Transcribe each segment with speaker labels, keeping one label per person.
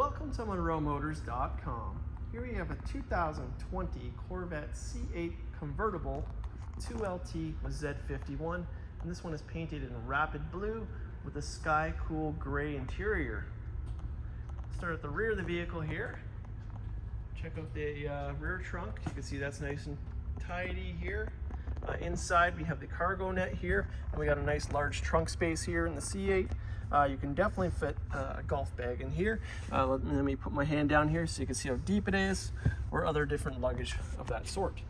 Speaker 1: Welcome to MonroeMotors.com. Here we have a 2020 Corvette C8 Convertible 2LT with Z51, and this one is painted in rapid blue with a sky cool gray interior. Start at the rear of the vehicle here. Check out the rear trunk. You can see that's nice and tidy here. Inside we have the cargo net here, and we got a nice large trunk space here in the C8. You can definitely fit a golf bag in here. Let me put my hand down here so you can see how deep it is, or other different luggage of that sort.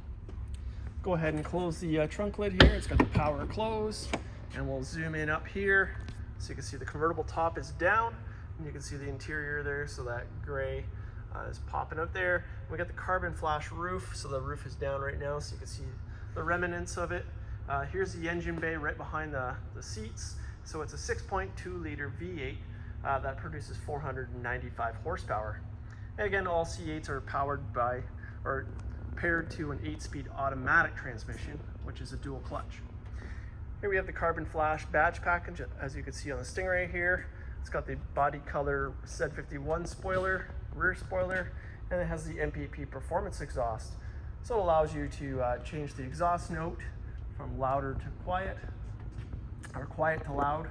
Speaker 1: Go ahead and close the trunk lid here. It's got the power close, and we'll zoom in up here so you can see the convertible top is down, and you can see the interior there, so that gray is popping out there. We got the carbon flash roof, so the roof is down right now, so you can see the remnants of it. Here's the engine bay right behind the seats. So it's a 6.2 liter V8 that produces 495 horsepower. And again, all C8s are powered by or paired to an 8-speed automatic transmission, which is a dual clutch. Here we have the carbon flash badge package, as you can see on the Stingray here. It's got the body color Z51 spoiler, rear spoiler, and it has the MPP performance exhaust. So it allows you to change the exhaust note from louder to quiet, or quiet to loud,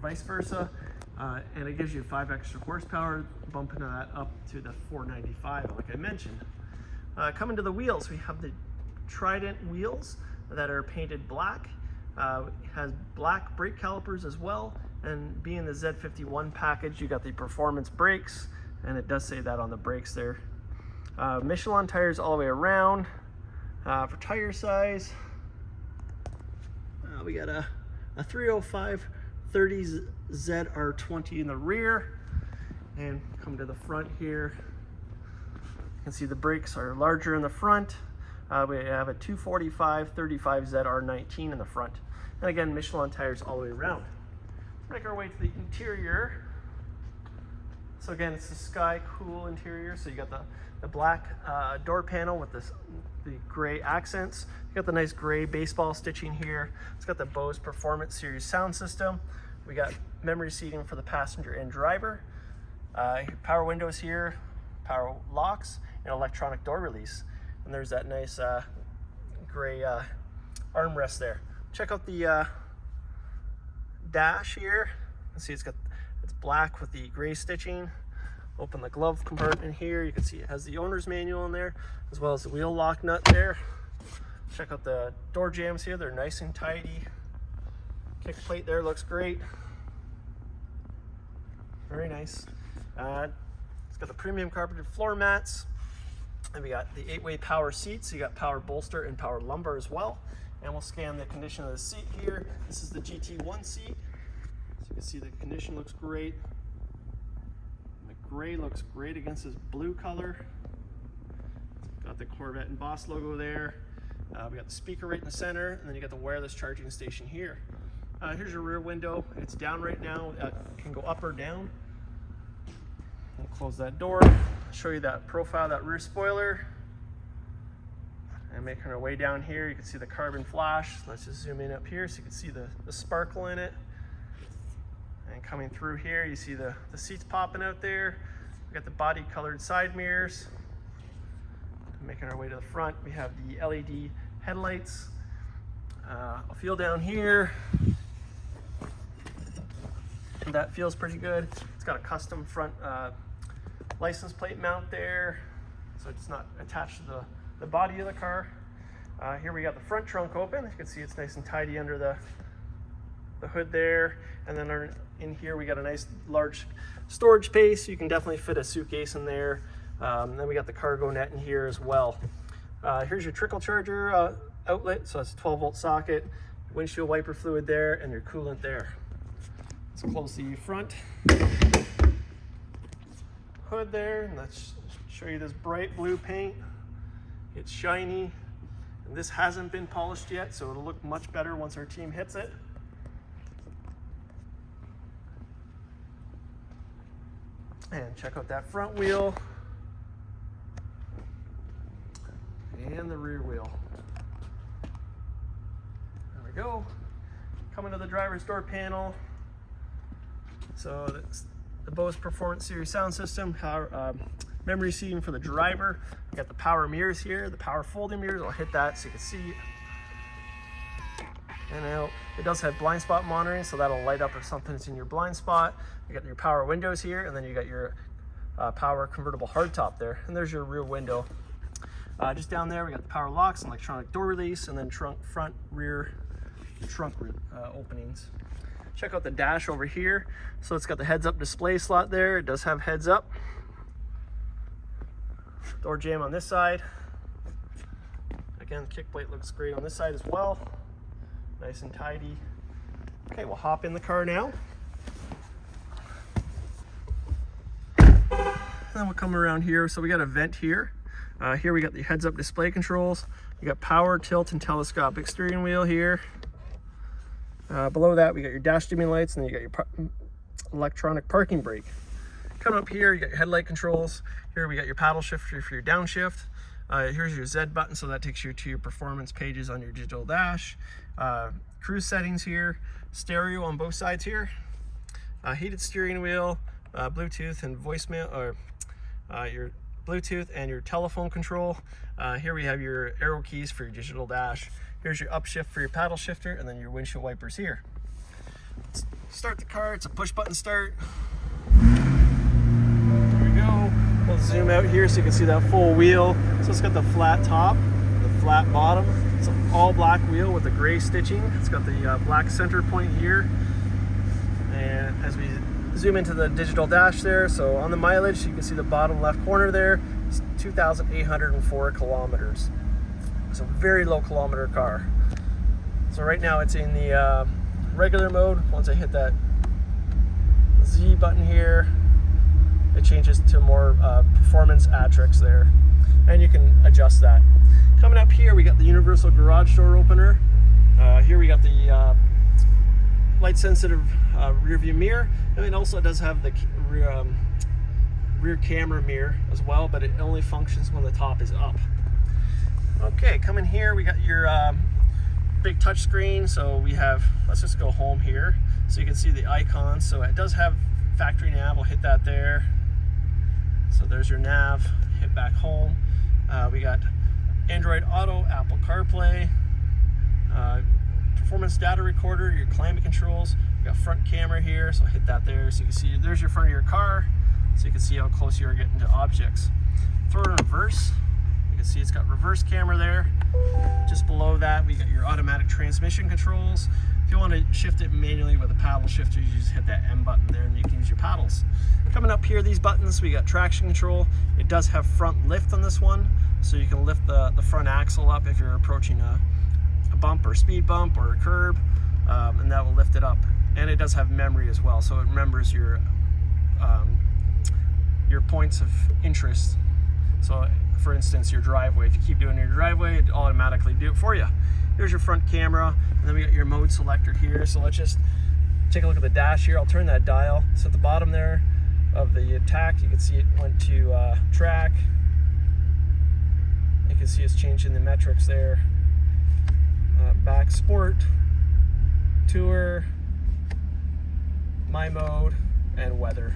Speaker 1: vice versa, and it gives you 5 extra horsepower, bumping that up to the 495 like I mentioned. Coming to the wheels, we have the Trident wheels that are painted black. It has black brake calipers as well, and being the Z51 package, you got the performance brakes, and it does say that on the brakes there. Michelin tires all the way around. For tire size, we got a 305 30 ZR20 in the rear, and come to the front here. You can see the brakes are larger in the front. We have a 245 35 ZR19 in the front, and again Michelin tires all the way around. Let's make our way to the interior. So again, it's the sky cool interior. So you got the black door panel with the gray accents. You got the nice gray baseball stitching here. It's got the Bose Performance Series sound system. We got memory seating for the passenger and driver. Power windows here, power locks, and electronic door release. And there's that nice gray armrest there. Check out the dash here. You see it's black with the gray stitching. Open the glove compartment here. You can see it has the owner's manual in there, as well as the wheel lock nut there. Check out the door jambs here. They're nice and tidy. Kick plate there looks great. Very nice. It's got the premium carpeted floor mats. And we got the 8-way power seats. You got power bolster and power lumbar as well. And we'll scan the condition of the seat here. This is the GT1 seat. So you can see the condition looks great. Gray looks great against this blue color. Got the Corvette and Boss logo there. We got the speaker right in the center, and then you got the wireless charging station here. Here's your rear window. It's down right now. It can go up or down. We'll close that door. Show you that profile, that rear spoiler. And making our way down here, you can see the carbon flash. Let's just zoom in up here so you can see the sparkle in it. And coming through here, you see the seats popping out there. We got the body colored side mirrors. Making our way to the front, we have the LED headlights. I'll feel down here. That feels pretty good. It's got a custom front license plate mount there, so it's not attached to the body of the car. Here we got the front trunk open. You can see it's nice and tidy under the hood there, and then in here we got a nice large storage space. You can definitely fit a suitcase in there. Then we got the cargo net in here as well. Here's your trickle charger outlet, so it's a 12-volt socket, windshield wiper fluid there, and your coolant there. Let's close the front hood there, and let's show you this bright blue paint. It's shiny, and this hasn't been polished yet, so it'll look much better once our team hits it. And check out that front wheel and the rear wheel. There we go. Coming to the driver's door panel. So the Bose Performance Series sound system, power, memory seating for the driver. We got the power mirrors here, the power folding mirrors. I'll hit that so you can see. And now it does have blind spot monitoring, so that'll light up if something's in your blind spot. You got your power windows here, and then you got your power convertible hardtop there. And there's your rear window. Just down there, we got the power locks and electronic door release, and then front, rear trunk openings. Check out the dash over here. So it's got the heads-up display slot there. It does have heads-up. Door jamb on this side. Again, the kick plate looks great on this side as well. Nice and tidy. Okay, we'll hop in the car now. And then we'll come around here. So we got a vent here. Here we got the heads-up display controls. You got power, tilt, and telescopic steering wheel here. Below that, we got your dash dimming lights, and then you got your electronic parking brake. Coming up here, you got your headlight controls. Here we got your paddle shifter for your downshift. Here's your Z button, so that takes you to your performance pages on your digital dash. Cruise settings here, stereo on both sides here. Heated steering wheel, Bluetooth and voicemail, or your Bluetooth and your telephone control. Here we have your arrow keys for your digital dash. Here's your upshift for your paddle shifter, and then your windshield wipers here. Let's start the car. It's a push button start. There we go. We'll zoom out here so you can see that full wheel. So it's got the flat top, the flat bottom. It's an all black wheel with the gray stitching. It's got the black center point here. And as we zoom into the digital dash there, so on the mileage, you can see the bottom left corner there. It's 2,804 kilometers. It's a very low kilometer car. So right now it's in the regular mode. Once I hit that Z button here, it changes to more performance Atrix there, and you can adjust that. Coming up here, we got the universal garage door opener. Here we got the light sensitive rear view mirror, and it also does have the rear camera mirror as well, but it only functions when the top is up. Okay, coming here, we got your big touch screen. So we have, let's just go home here so you can see the icons. So it does have factory nav. We'll hit that there. So there's your nav. Hit back home. We got Android Auto, Apple CarPlay, performance data recorder, your climate controls. We got front camera here, so hit that there so you can see there's your front of your car, so you can see how close you are getting to objects. Throw it in reverse. You can see it's got reverse camera there. Just below that, we got your automatic transmission controls. If you want to shift it manually with a paddle shifter, you just hit that M button there and you can use your paddles. Coming up here, these buttons, we got traction control. It does have front lift on this one, so you can lift the front axle up if you're approaching a bump or speed bump or a curb, and that will lift it up. And it does have memory as well, so it remembers your points of interest. So for instance, your driveway, if you keep doing your driveway, it automatically do it for you. Here's your front camera, and then we got your mode selector here. So let's just take a look at the dash here. I'll turn that dial. So at the bottom there of the attack, you can see it went to track. You can see it's changing the metrics there. Back, sport, tour, my mode, and weather.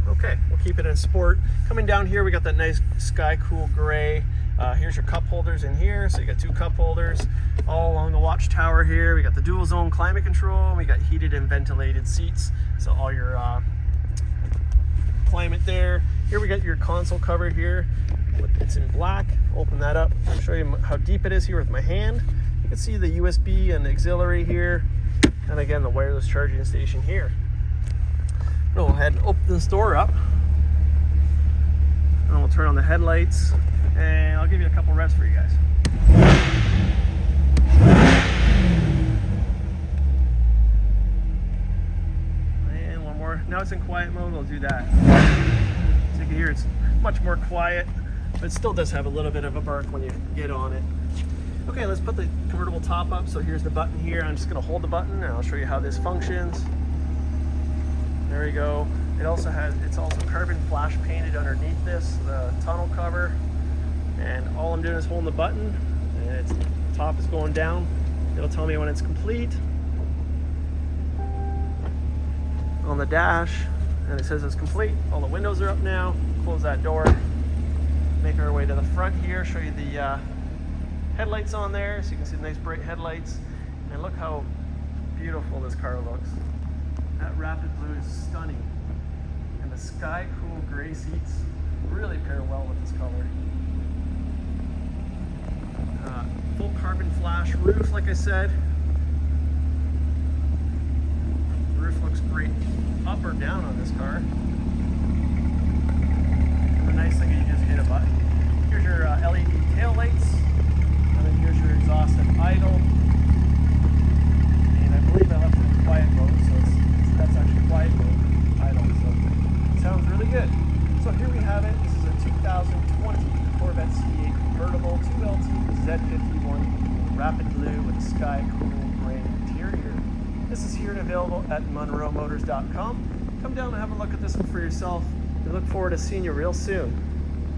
Speaker 1: Okay, we'll keep it in sport. Coming down here, we got that nice sky cool gray. Here's your cup holders in here. So you got two cup holders all along the watchtower here. We got the dual zone climate control. We got heated and ventilated seats. So all your climate there. Here we got your console cover here. It's in black. Open that up. I'll show you how deep it is here with my hand. You can see the USB and auxiliary here. And again, the wireless charging station here. Go ahead and open this door up. And we'll turn on the headlights. And I'll give you a couple revs for you guys. And one more. Now it's in quiet mode. We'll do that. So you can hear it's much more quiet, but it still does have a little bit of a bark when you get on it. Okay, let's put the convertible top up. So here's the button here. I'm just going to hold the button and I'll show you how this functions. There we go. It's also carbon flash painted underneath this, the tunnel cover. And all I'm doing is holding the button, and the top is going down. It'll tell me when it's complete. on the dash, and it says it's complete. All the windows are up now. Close that door. Make our way to the front here, show you the headlights on there, so you can see the nice bright headlights. And look how beautiful this car looks. That RapidBlue is stunning. And the sky cool gray seats really pair well with this color. Full carbon flash roof, like I said. Roof looks great up or down on this car. And the nice thing is you just hit a button. Here's your LED tail lights, and then here's your exhaust and idle. And I believe I left it in quiet mode, so that's actually quiet mode, idle. So it sounds really good. So here we have it. This is a 2020 Corvette C8 Convertible 2LT Z51 RapidBlue with a sky cool gray interior. This is here and available at monroemotors.com. Come down and have a look at this one for yourself. We look forward to seeing you real soon.